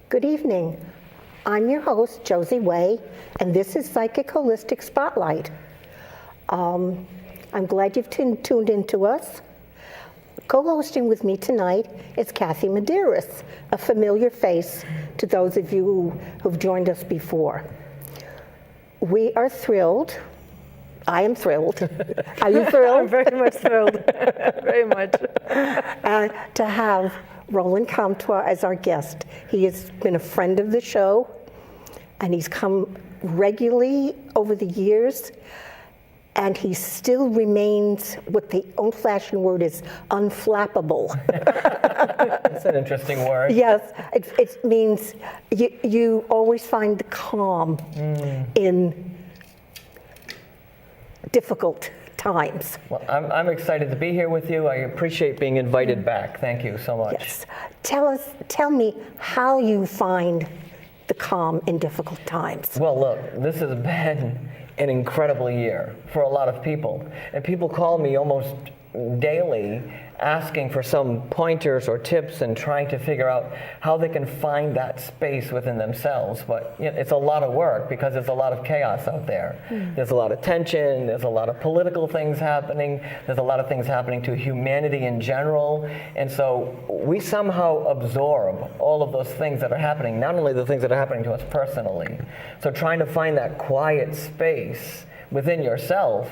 Good evening. I'm your host, Josie Way, and this is Psychic Holistic Spotlight. I'm glad you've tuned into us. Co-hosting with me tonight is Kathy Medeiros, a familiar face to those of you who've joined us before. We are thrilled. I am thrilled. Are you thrilled? I'm very much thrilled. Very much. To have Roland Comtois as our guest. He has been a friend of the show, and he's come regularly over the years, and he still remains what the old-fashioned word is, unflappable. That's an interesting word. Yes, it means you always find the calm in difficult times. Well, I'm excited to be here with you. I appreciate being invited back. Thank you so much. Yes. Tell me how you find the calm in difficult times. Well, look, this has been an incredible year for a lot of people. And people call me almost daily asking for some pointers or tips and trying to figure out how they can find that space within themselves. But it's a lot of work because there's a lot of chaos out there. There's a lot of tension, there's a lot of political things happening, there's a lot of things happening to humanity in general. And so we somehow absorb all of those things that are happening, not only the things that are happening to us personally. So trying to find that quiet space within yourself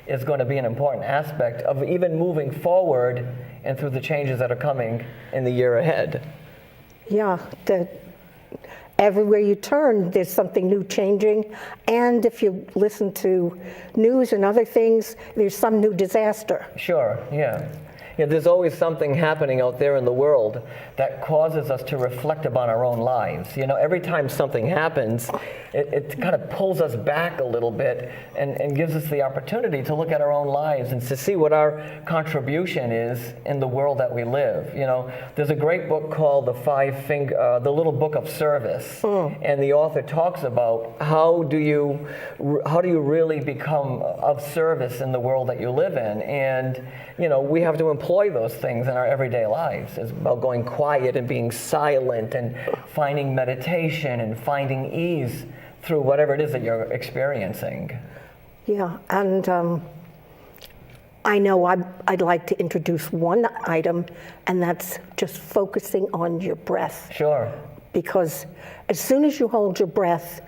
is going to be an important aspect of even moving forward and through the changes that are coming in the year ahead. Yeah, everywhere you turn, there's something new changing. And if you listen to news and other things, there's some new disaster. Sure, yeah. There's always something happening out there in the world that causes us to reflect upon our own lives. Every time something happens, it kind of pulls us back a little bit and gives us the opportunity to look at our own lives and to see what our contribution is in the world that we live. There's a great book called The Little Book of Service, and the author talks about how do you really become of service in the world that you live in, and we have to employ those things in our everyday lives. It's about going quiet and being silent and finding meditation and finding ease through whatever it is that you're experiencing. Yeah, and I know I'd like to introduce one item, and that's just focusing on your breath. Sure. Because as soon as you hold your breath,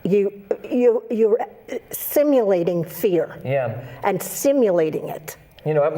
you're simulating fear. Yeah. And simulating it. At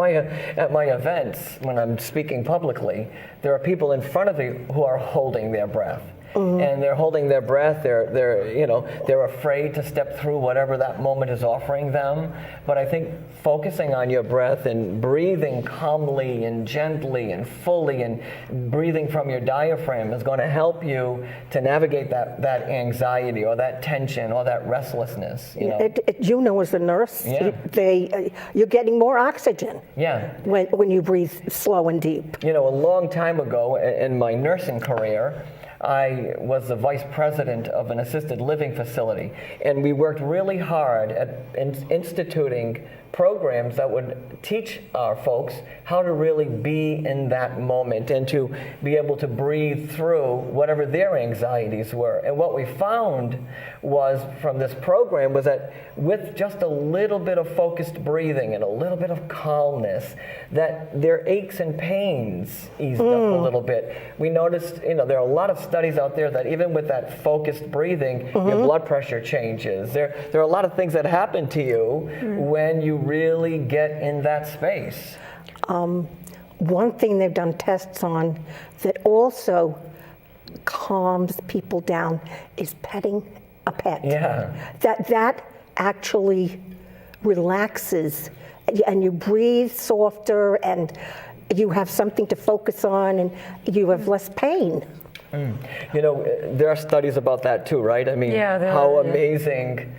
my events, when I'm speaking publicly, there are people in front of you who are holding their breath. And they're holding their breath. They're afraid to step through whatever that moment is offering them. But I think focusing on your breath and breathing calmly and gently and fully and breathing from your diaphragm is going to help you to navigate that anxiety or that tension or that restlessness. As a nurse, Yeah. you're getting more oxygen. Yeah. When you breathe slow and deep. A long time ago in my nursing career, I was the vice president of an assisted living facility, and we worked really hard at instituting programs that would teach our folks how to really be in that moment and to be able to breathe through whatever their anxieties were. And what we found was from this program was that with just a little bit of focused breathing and a little bit of calmness, that their aches and pains eased up a little bit. We noticed, there are a lot of studies out there that even with that focused breathing, your blood pressure changes. There are a lot of things that happen to you when you really get in that space. One thing they've done tests on that also calms people down is petting a pet. Yeah. That actually relaxes, and you breathe softer, and you have something to focus on, and you have less pain. There are studies about that too, right? I mean, how amazing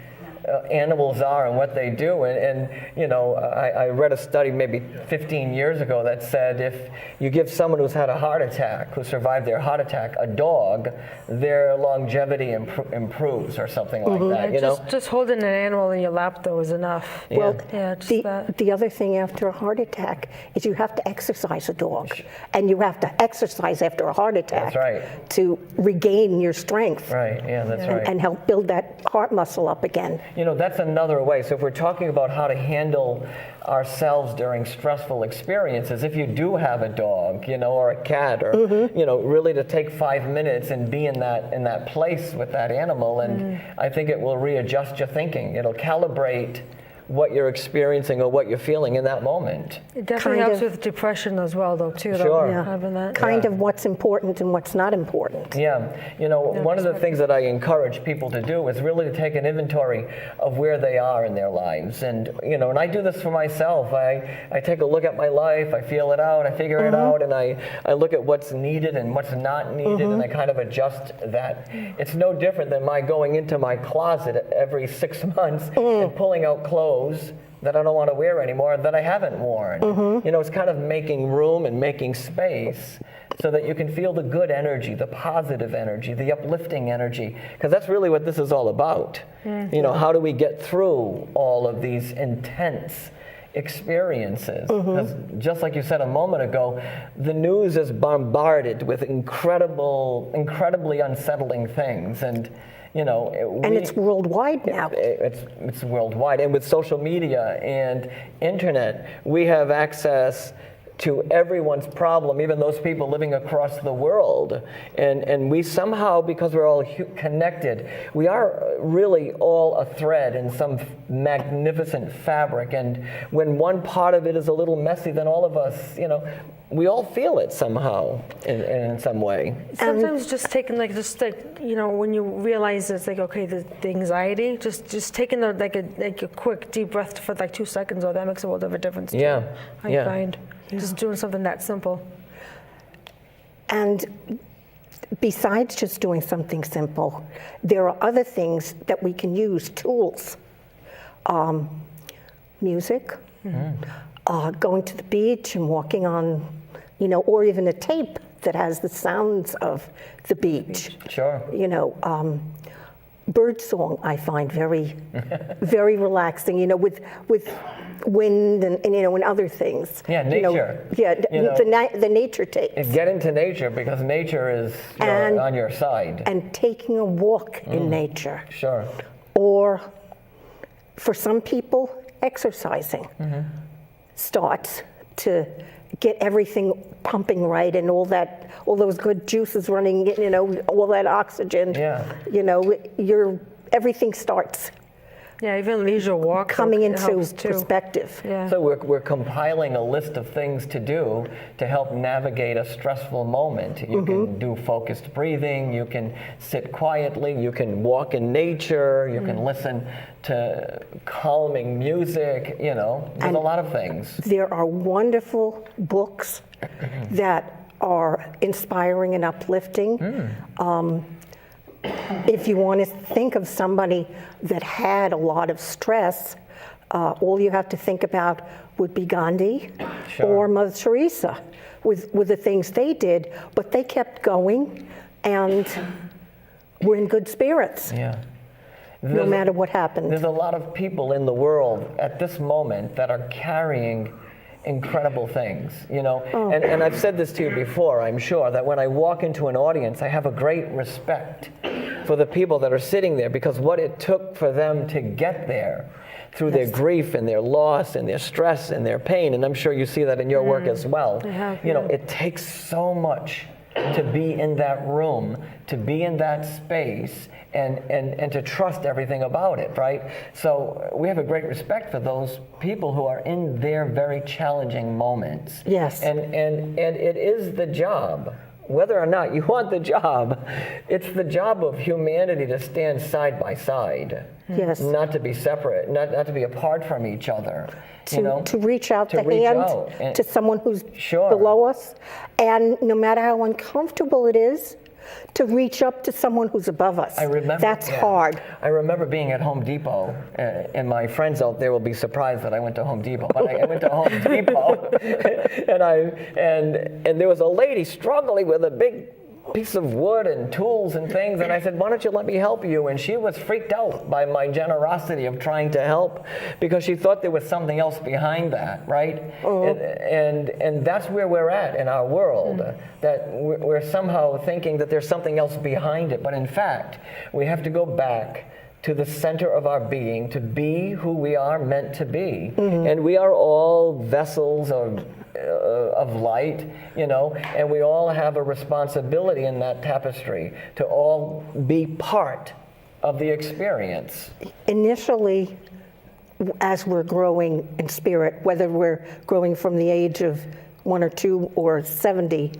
animals are and what they do. And you know, I read a study maybe 15 years ago that said if you give someone who's had a heart attack, who survived their heart attack, a dog, their longevity improves or something like that. You know, just holding an animal in your lap though is enough. Yeah. Well, Yeah, just that. the other thing after a heart attack is you have to exercise a dog, and you have to exercise after a heart attack That's right. to regain your strength Right, yeah, that's right. and help build that heart muscle up again. You know, that's another way. So if we're talking about how to handle ourselves during stressful experiences, if you do have a dog, you know, or a cat, or you know, really to take 5 minutes and be in that place with that animal, and I think it will readjust your thinking. It'll calibrate what you're experiencing or what you're feeling in that moment. It definitely Kind helps of. with depression as well, though, too. Sure. Though, Yeah. having that. Kind of what's important and what's not important. Yeah, you know, one of the things that I encourage people to do is really to take an inventory of where they are in their lives. And, you know, and I do this for myself. I take a look at my life, I feel it out, I figure it out, and I look at what's needed and what's not needed, and I kind of adjust that. It's no different than my going into my closet every 6 months and pulling out clothes that I don't want to wear anymore, that I haven't worn. You know, it's kind of making room and making space so that you can feel the good energy, the positive energy, the uplifting energy, because that's really what this is all about. You know, how do we get through all of these intense experiences? Because just like you said a moment ago, the news is bombarded with incredibly unsettling things, and you know, And it's worldwide now. it's worldwide, and with social media and internet, we have access to everyone's problem, even those people living across the world. And we somehow, because we're all connected, we are really all a thread in some magnificent fabric. And when one part of it is a little messy, then all of us, you know, we all feel it somehow in some way. Sometimes just taking you know, when you realize it's like, okay, the anxiety, just taking like a quick deep breath for like 2 seconds, that makes a world of a difference. Yeah, I find just doing something that simple. And besides just doing something simple, there are other things that we can use, tools. Music, going to the beach and walking on, you know, or even a tape that has the sounds of the beach. Sure. You know, bird song I find very, very relaxing, you know, with wind and you know, and other things. Yeah, You know, nature. yeah, You know, the nature tapes. And get into nature, because nature is on your side. And taking a walk in nature. Sure. Or for some people, exercising starts to get everything pumping right and all those good juices running, you know, all that oxygen. Yeah. You know, everything starts Yeah, even leisure walk coming into helps too. perspective. Yeah. So we're compiling a list of things to do to help navigate a stressful moment. You can do focused breathing, you can sit quietly, you can walk in nature, you can listen to calming music, you know, there's a lot of things. There are wonderful books that are inspiring and uplifting. If you want to think of somebody that had a lot of stress, all you have to think about would be Gandhi or Mother Teresa with the things they did, but they kept going and were in good spirits Yeah. no matter what happened. There's a lot of people in the world at this moment that are carrying incredible things, you know. And I've said this to you before, I'm sure, that when I walk into an audience, I have a great respect for the people that are sitting there, because what it took for them to get there through their grief and their loss and their stress and their pain, and I'm sure you see that in your work as well. You know, it takes so much to be in that room, to be in that space, and to trust everything about it, right? So we have a great respect for those people who are in their very challenging moments. Yes. And it is the job, whether or not you want the job, it's the job of humanity to stand side by side. Yes. Not to be separate, not to be apart from each other. You know? To reach out To the reach hand out and- to someone who's Sure. below us. And no matter how uncomfortable it is, to reach up to someone who's above us. I remember. That's hard. I remember being at Home Depot, and my friends out there will be surprised that I went to Home Depot. But I went to Home Depot, and there was a lady struggling with a big piece of wood and tools and things, and I said, why don't you let me help you? And she was freaked out by my generosity of trying to help, because she thought there was something else behind that, right? And that's where we're at in our world, that we're somehow thinking that there's something else behind it, but in fact, we have to go back to the center of our being to be who we are meant to be. And we are all vessels of light, and we all have a responsibility in that tapestry to all be part of the experience. Initially, as we're growing in spirit, whether we're growing from the age of 1 or 2 or 70,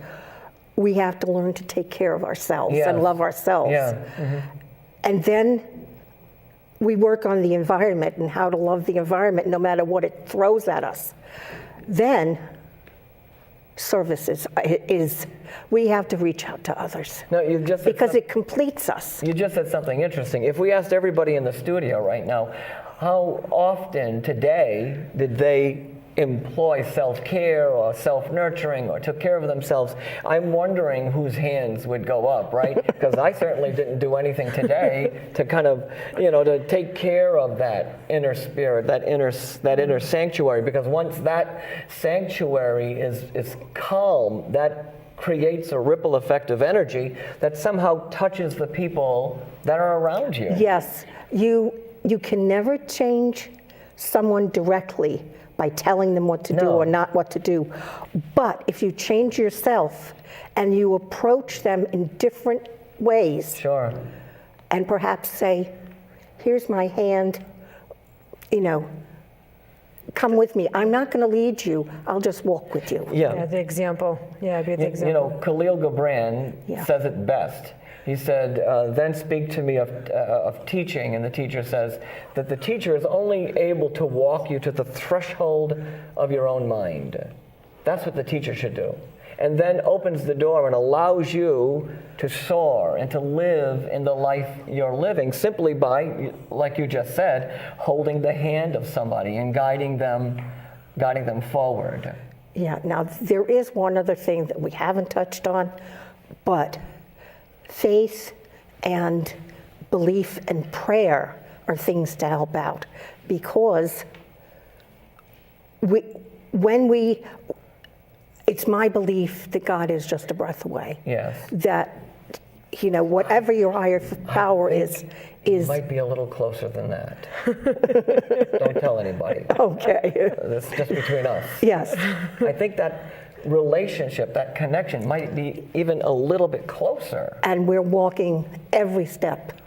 we have to learn to take care of ourselves and love ourselves. And then we work on the environment and how to love the environment no matter what it throws at us. Then service is we have to reach out to others. No, you just because it completes us. You just said something interesting. If we asked everybody in the studio right now, how often today did they employ self-care or self-nurturing or took care of themselves, I'm wondering whose hands would go up, right? Because I certainly didn't do anything today to kind of, to take care of that inner spirit, that inner sanctuary, because once that sanctuary is calm, that creates a ripple effect of energy that somehow touches the people that are around you. Yes, you can never change someone directly by telling them what to do or not what to do. But if you change yourself and you approach them in different ways, sure, and perhaps say, here's my hand, come with me. I'm not going to lead you. I'll just walk with you. Yeah, the example. Yeah, be the example. Khalil Gibran says it best. He said, then speak to me of teaching, and the teacher says that the teacher is only able to walk you to the threshold of your own mind. That's what the teacher should do. And then opens the door and allows you to soar and to live in the life you're living simply by, like you just said, holding the hand of somebody and guiding them forward. Yeah, now there is one other thing that we haven't touched on, but faith and belief and prayer are things to help out, because it's my belief that God is just a breath away. Yes. That, whatever your higher power is. It might be a little closer than that. Don't tell anybody. Okay. That's just between us. Yes. I think that relationship, that connection might be even a little bit closer. And we're walking every step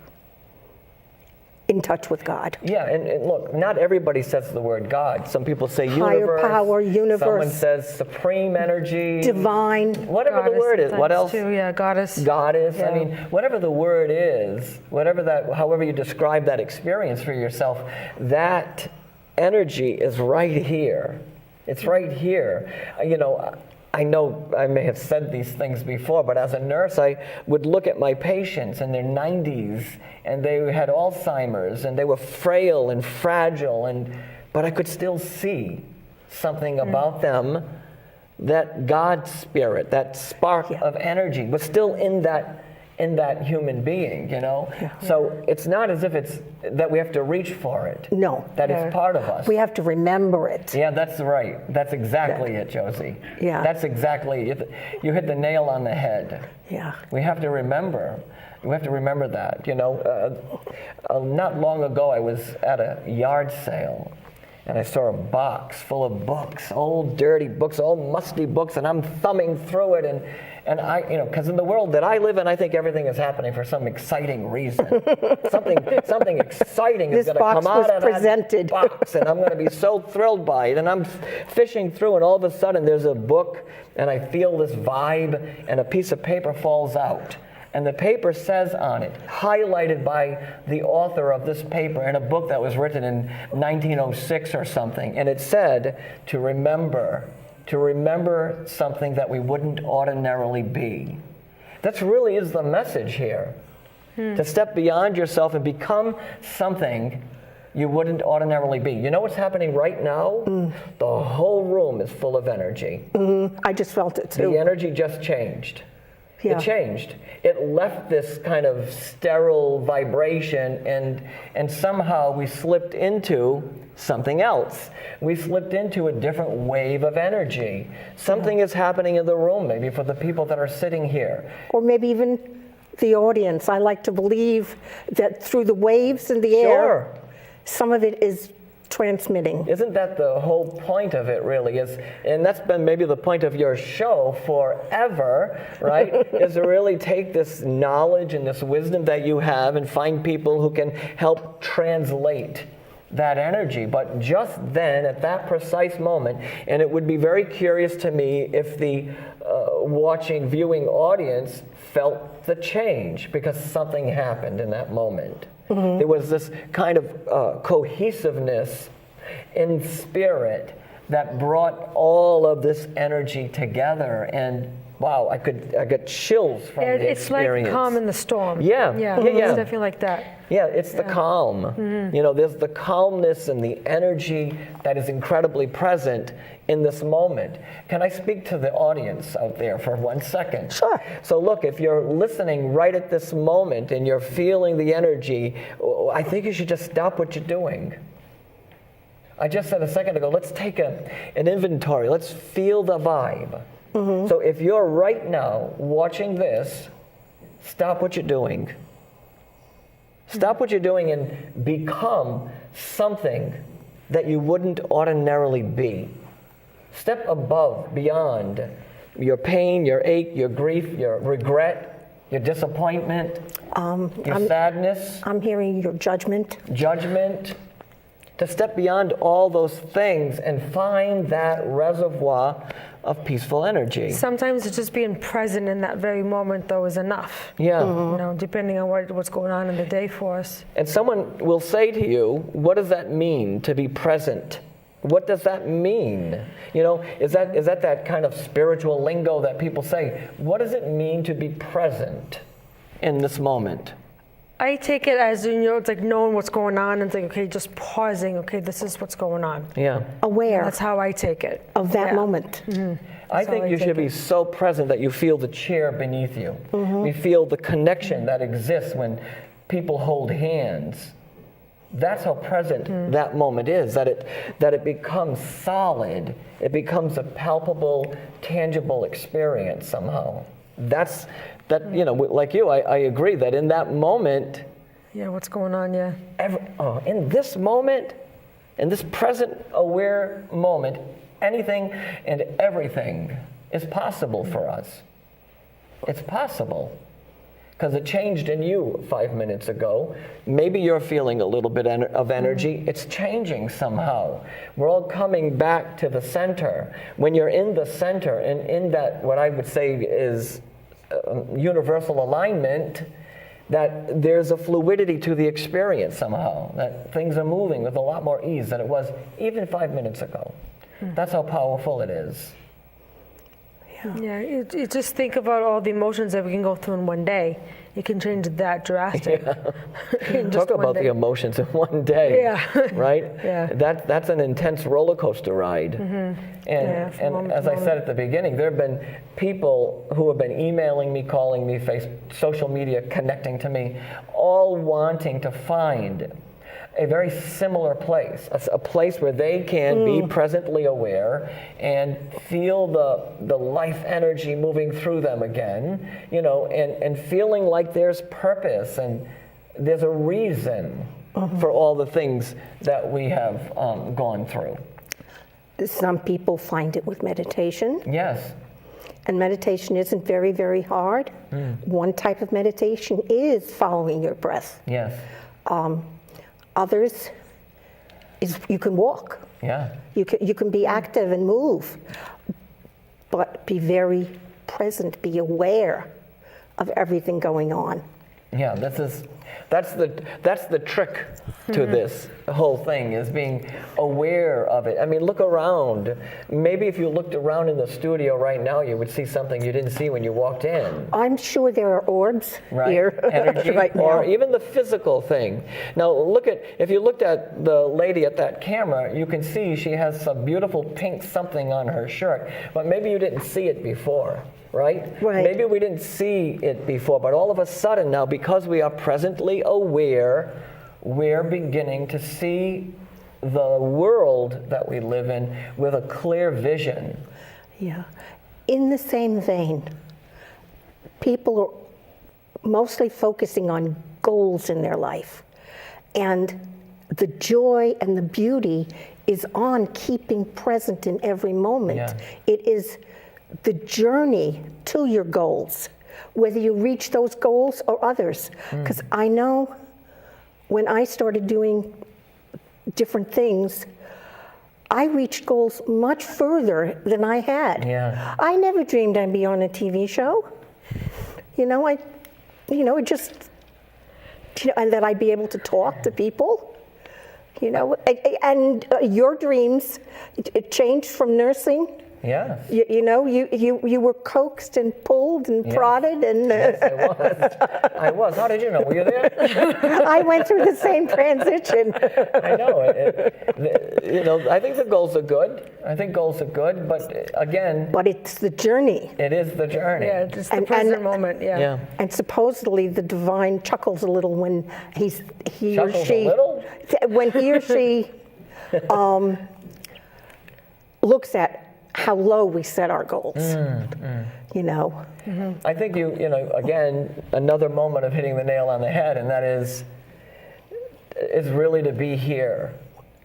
in touch with God. Yeah, and look, not everybody says the word God. Some people say higher universe. Power, universe. Someone says supreme energy. Divine. Whatever Goddess the word is. What else? Too, yeah, goddess. Goddess. Yeah. I mean, whatever the word is, however you describe that experience for yourself, that energy is right here. It's right here. I know I may have said these things before, but as a nurse, I would look at my patients in their 90s, and they had Alzheimer's, and they were frail and fragile, but I could still see something about them, that God spirit, that spark of energy was still in that human being, So it's not as if it's that we have to reach for it. No. That it's part of us. We have to remember it. Yeah, that's right. That's exactly it, Josie. Yeah. That's exactly it. You hit the nail on the head. Yeah. We have to remember. We have to remember that. Not long ago, I was at a yard sale, and I saw a box full of books, old dirty books, old musty books, and I'm thumbing through it, and I, because in the world that I live in, I think everything is happening for some exciting reason. something exciting is going to come out of that box, and I'm going to be so thrilled by it. And I'm fishing through, and all of a sudden there's a book, and I feel this vibe, and a piece of paper falls out. And the paper says on it, highlighted by the author of this paper in a book that was written in 1906 or something, and it said, to remember something that we wouldn't ordinarily be. That really is the message here. To step beyond yourself and become something you wouldn't ordinarily be. You know what's happening right now? The whole room is full of energy. I just felt it too. The energy just changed. Yeah. It changed. It left this kind of sterile vibration, and somehow we slipped into something else. We slipped into a different wave of energy. Something is happening in the room, maybe for the people that are sitting here. Or maybe even the audience. I like to believe that through the waves in the air, Sure. some of it is transmitting. Isn't that the whole point of it, really? And that's been maybe the point of your show forever, right? Is to really take this knowledge and this wisdom that you have and find people who can help translate that energy. But just then, at that precise moment, and it would be very curious to me if the viewing audience felt the change, because something happened in that moment. There was this kind of cohesiveness in spirit that brought all of this energy together, and wow, I got chills from the It's experience. like calm in the storm. Yeah. Yeah, Yeah. it's definitely like that. Yeah, it's the calm. You know, there's the calmness and the energy that is incredibly present in this moment. Can I speak to the audience out there for 1 second? Sure. So look, if you're listening right at this moment and you're feeling the energy, I think you should just stop what you're doing. I just said a second ago, let's take an inventory. Let's feel the vibe. So if you're right now watching this, stop what you're doing. Stop what you're doing and become something that you wouldn't ordinarily be. Step above, beyond your pain, your ache, your grief, your regret, your disappointment, your sadness, I'm hearing your judgment. judgment. To step beyond all those things and find that reservoir of peaceful energy. Sometimes it's just being present in that very moment, though, is enough. Yeah. You know, depending on what's going on in the day for us. And someone will say to you, what does that mean to be present? What does that mean? You know, is that kind of spiritual lingo that people say? What does it mean to be present in this moment? I take it as, you know, it's like knowing what's going on and think, okay, just pausing, okay, this is what's going on. Yeah. Aware That's how I take it. of that Yeah. moment. I think how I you should take be it. so present that you feel the chair beneath you. You feel the connection that exists when people hold hands. That's how present that moment is, that it becomes solid. It becomes a palpable, tangible experience somehow. You know, like you, I agree that in that moment, Yeah, what's going on, yeah. in this moment, in this present aware moment, anything and everything is possible for us. It's possible. Because it changed in you 5 minutes ago. Maybe you're feeling a little bit of energy. It's changing somehow. We're all coming back to the center. When you're in the center and in that, what I would say is universal alignment, that there's a fluidity to the experience somehow, that things are moving with a lot more ease than it was even 5 minutes ago. That's how powerful it is. Yeah, you just think about all the emotions that we can go through in one day. It can change that drastic. In just Talk about one the day. emotions in one day, Yeah. right? Yeah. That's an intense roller coaster ride. And, Yeah, from and moment as to I said moment. at the beginning, there have been people who have been emailing me, calling me, social media, connecting to me, all wanting to find a very similar place, a place where they can be presently aware and feel the life energy moving through them again, you know, and feeling like there's purpose and there's a reason for all the things that we have gone through. Some people find it with meditation, Yes. and meditation isn't very, very hard. One type of meditation is following your breath. Yes. Others is you can walk. Yeah. You can be active and move, but be very present, be aware of everything going on. Yeah, that's the trick to this whole thing, is being aware of it. I mean, look around. Maybe if you looked around in the studio right now, you would see something you didn't see when you walked in. I'm sure there are orbs Right? here Energy, right now. or even the physical thing. Now, if you looked at the lady at that camera, you can see she has some beautiful pink something on her shirt, but maybe you didn't see it before. Right? Right. Maybe we didn't see it before, but all of a sudden now, because we are presently aware, we're beginning to see the world that we live in with a clear vision. Yeah. In the same vein, people are mostly focusing on goals in their life. And the joy and the beauty is on keeping present in every moment. Yeah. It is the journey to your goals, whether you reach those goals or others. Because I know when I started doing different things, I reached goals much further than I had. Yeah. I never dreamed I'd be on a TV show. It just, and that I'd be able to talk to people. And your dreams, it changed from nursing. Yes. You were coaxed and pulled and prodded and. Yes, I was. I was. How did you know? Were you there? I went through the same transition. I know. I think the goals are good. But again. But it's the journey. It is the journey. Yeah, just the present moment. Yeah. And supposedly the divine chuckles a little when he or Chuckles she. a little? When he or she looks at how low we set our goals. I think again, another moment of hitting the nail on the head, and that is really to be here,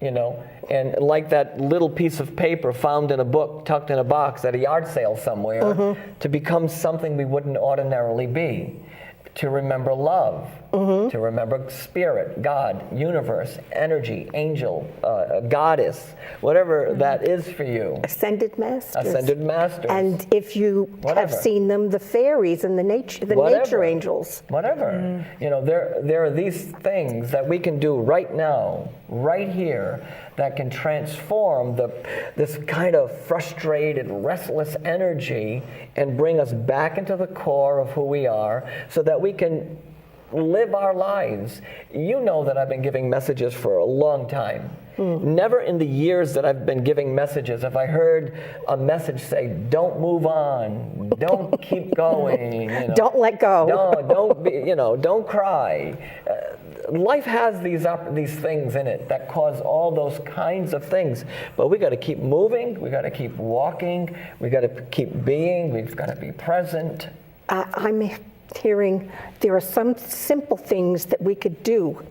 and like that little piece of paper found in a book, tucked in a box at a yard sale somewhere, to become something we wouldn't ordinarily be. To remember love, to remember spirit, God, universe, energy, angel, goddess, whatever that is for you. Ascended masters. Ascended masters. And if you have seen them, the fairies and the nature angels. Whatever. There are these things that we can do right now, right here, that can transform this kind of frustrated, restless energy and bring us back into the core of who we are, so that we can live our lives. You know that I've been giving messages for a long time. Never in the years that I've been giving messages have I heard a message say, don't move on, don't keep going. Don't let go. No, don't cry. Life has these things in it that cause all those kinds of things. But we got to keep moving, we got to keep walking, we got to keep being, we've got to be present. I'm hearing there are some simple things that we could do,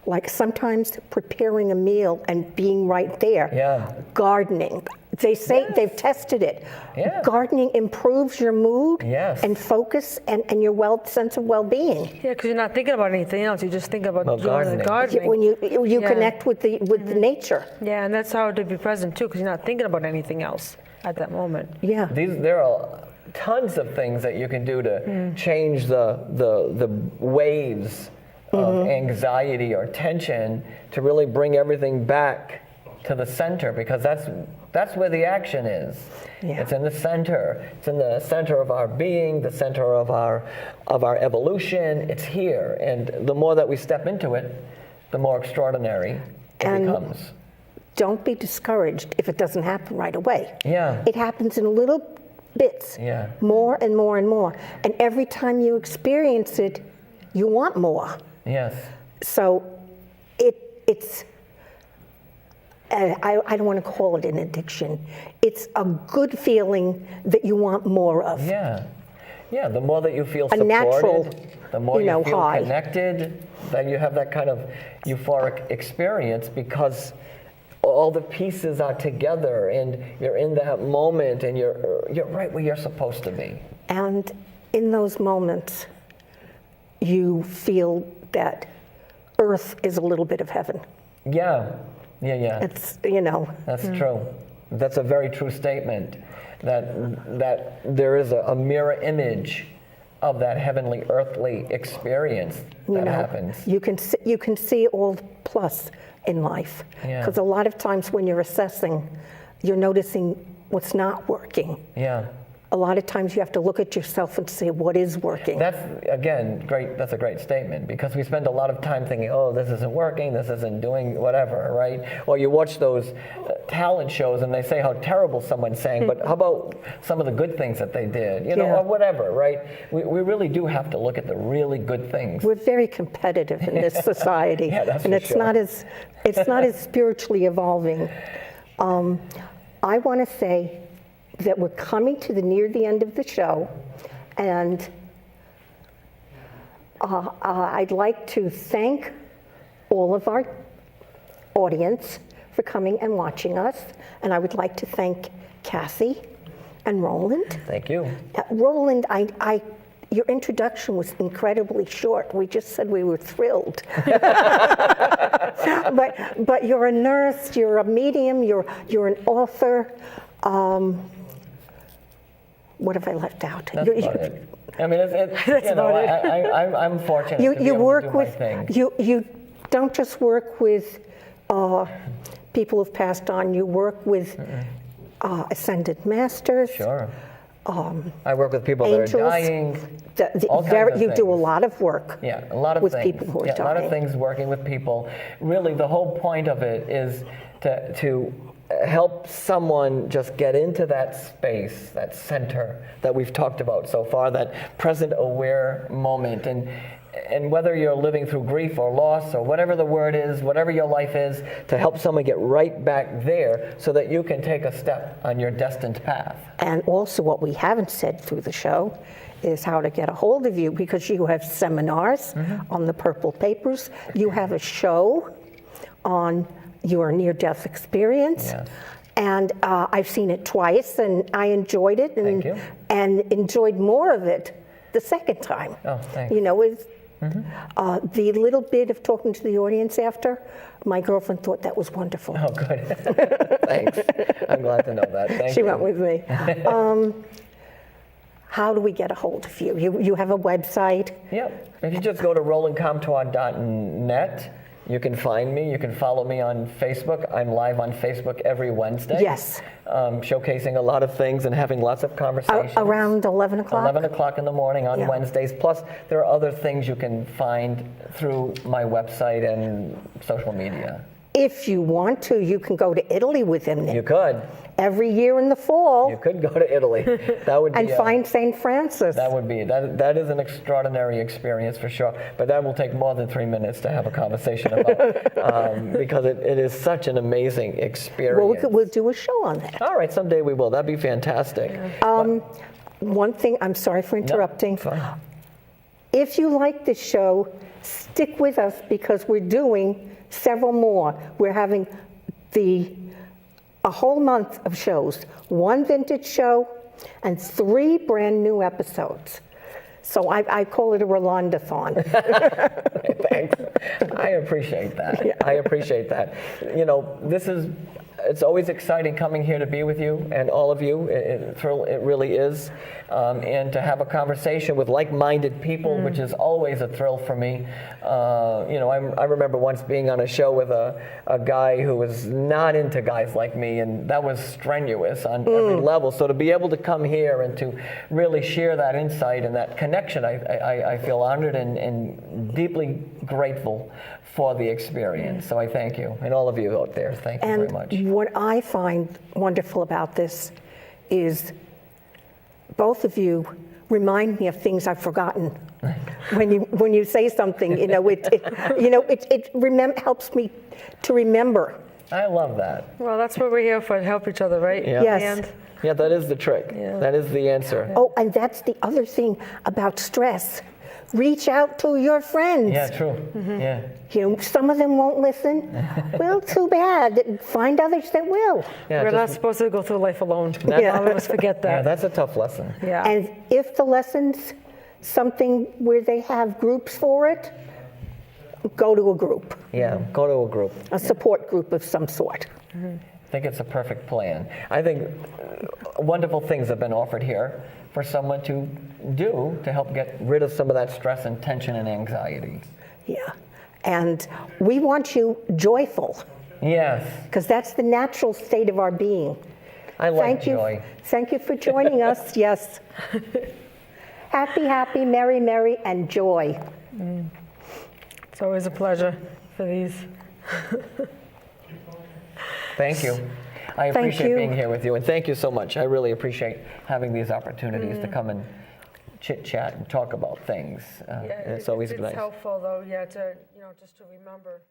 like sometimes preparing a meal and being right there. Yeah. Gardening. They say they've tested it. Yeah. Gardening improves your mood Yes. and focus and your sense of well-being. Yeah, because you're not thinking about anything else. You just think about gardening. the gardening. When you connect with the nature. Yeah, and that's how to be present too, because you're not thinking about anything else at that moment. Yeah. There are tons of things that you can do to change the waves of anxiety or tension, to really bring everything back to the center, because that's where the action is. Yeah. It's in the center. It's in the center of our being, the center of our evolution. It's here, and the more that we step into it, the more extraordinary it becomes. Don't be discouraged if it doesn't happen right away. Yeah. It happens in little bits, Yeah. more and more and more. And every time you experience it, you want more. Yes. So it's, I don't want to call it an addiction. It's a good feeling that you want more of. Yeah. Yeah, the more that you feel A supported, natural, the more you feel high. connected, then you have that kind of euphoric experience, because all the pieces are together and you're in that moment and you're right where you're supposed to be. And in those moments, you feel that earth is a little bit of heaven. Yeah. It's, That's true. That's a very true statement. That there is a mirror image of that heavenly, earthly experience that happens. You can see all the plus in life. Yeah. Because a lot of times when you're assessing, you're noticing what's not working. Yeah. A lot of times you have to look at yourself and say what is working. That's, again, great. That's a great statement, because we spend a lot of time thinking, oh, this isn't working, this isn't doing whatever, right? Or you watch those talent shows and they say how terrible someone sang, but how about some of the good things that they did, you know, Yeah. or whatever, right? We really do have to look at the really good things. We're very competitive in this society, Yeah, that's and for it's sure. not as spiritually evolving. I want to say that we're coming to near the end of the show, and I'd like to thank all of our audience for coming and watching us, and I would like to thank Cassie and Roland. Thank you. Roland, your introduction was incredibly short. We just said we were thrilled. but you're a nurse, you're a medium, you're an author. What have I left out? That's about it. I mean, I'm fortunate to be You able work to do with my thing. you don't just work with people who've passed on. You work with ascended masters. Sure. I work with people Angels. that are dying. all kinds of You do a things. lot of work. Yeah, a lot of with things. people who are a lot of dying. things working with people. Really, the whole point of it is to help someone just get into that space, that center that we've talked about so far, that present aware moment. And whether you're living through grief or loss or whatever the word is, whatever your life is, to help someone get right back there so that you can take a step on your destined path. And also what we haven't said through the show is how to get a hold of you, because you have seminars on the Purple Papers. You have a show on your near-death experience. Yes. And I've seen it twice, and I enjoyed it, Thank you. and enjoyed more of it the second time. Oh, thanks. You know, the little bit of talking to the audience after, my girlfriend thought that was wonderful. Oh, good. Thanks. I'm glad to know that. Thank She you. went with me. How do we get a hold of you? You have a website? Yep. If you just go to rolandcomtois.net, you can find me. You can follow me on Facebook. I'm live on Facebook every Wednesday. Yes. Showcasing a lot of things and having lots of conversations. Around 11 o'clock? 11 o'clock in the morning on Yeah. Wednesdays. Plus, there are other things you can find through my website and social media. If you want to, you can go to Italy with him You could. every year in the fall You could go to Italy. That would be and find St. Francis. that is an extraordinary experience for sure. But that will take more than 3 minutes to have a conversation about because it is such an amazing experience. We'll do a show on that. All right, someday we will. That'd be fantastic. One thing, I'm sorry for interrupting. Fine. If you like this show, stick with us because we're doing several more. We're having a whole month of shows, one vintage show and 3 brand new episodes. So I call it a Rolandathon. Thanks. I appreciate that. Yeah. I appreciate that. You know, it's always exciting coming here to be with you and all of you. It really is. And to have a conversation with like-minded people, which is always a thrill for me. You know, I remember once being on a show with a guy who was not into guys like me, and that was strenuous on every level. So to be able to come here and to really share that insight and that connection, I feel honored and deeply grateful for the experience. So I thank you, and all of you out there. Thank you very much. And what I find wonderful about this is both of you remind me of things I've forgotten. when you say something, you know, it helps me to remember. I love that. Well, that's what we're here for, to help each other, right? Yeah. Yes. And Yeah, that is the trick. Yeah. That is the answer. Oh, and that's the other thing about stress. Reach out to your friends. Yeah, true. Yeah. You know, some of them won't listen. Well, too bad. Find others that will. Yeah, we're not just- supposed to go through life alone. Yeah. All of us forget yeah, that. that's a tough lesson. Yeah. And if the lesson's something where they have groups for it, go to a group, Yeah, go to a group. a support group of some sort. I think it's a perfect plan. I think wonderful things have been offered here for someone to do to help get rid of some of that stress and tension and anxiety. Yeah. And we want you joyful, Yes, because that's the natural state of our being. I like Thank you. joy. Thank you for joining us. Yes. Happy, happy, merry, merry, and joy. It's always a pleasure for these. Thank you. I Thank appreciate you. being here with you, and thank you so much. I really appreciate having these opportunities to come and chit chat and talk about things. It's always it's nice. helpful though, yeah, to just to remember